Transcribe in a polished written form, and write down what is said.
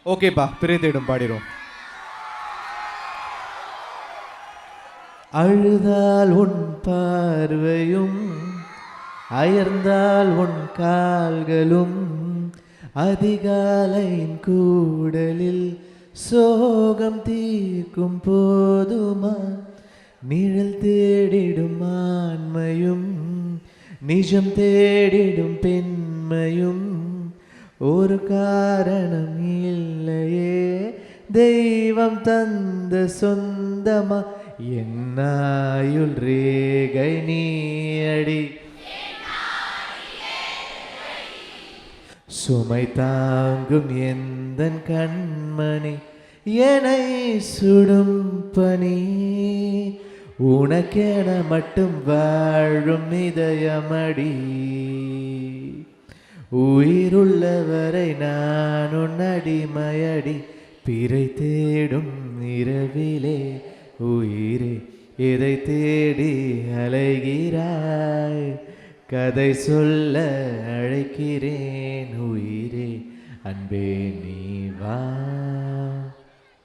ஓகேப்பா, பிரிந்திடும் பாடிரும். அழுதால் உன் பார்வையும் அயர்ந்தால் உன் கால்களும் அதிகாலையின் கூடலில் சோகம் தீர்க்கும் போதுமா நிழல் தேடிடும் ஆண்மையும் நிஜம் தேடிடும் பெண்மையும் ஒரு காரணம் இல்லையே தெய்வம் தந்த சொந்தமா என்னாயுள் ரேகை நீயடி சுமை தாங்கும் எந்தன் கண்மணி என்னை சுடும் பனி உனக்கென மட்டும் வாழும் இதயமடி உயிருள்ளவரை நான் உன் அடிமையடி பிறை தேடும் இரவிலே உயிரே எதை தேடி அலைகிறாய் கதை சொல்ல அழைக்கிறேன் உயிரே அன்பே நீ வா.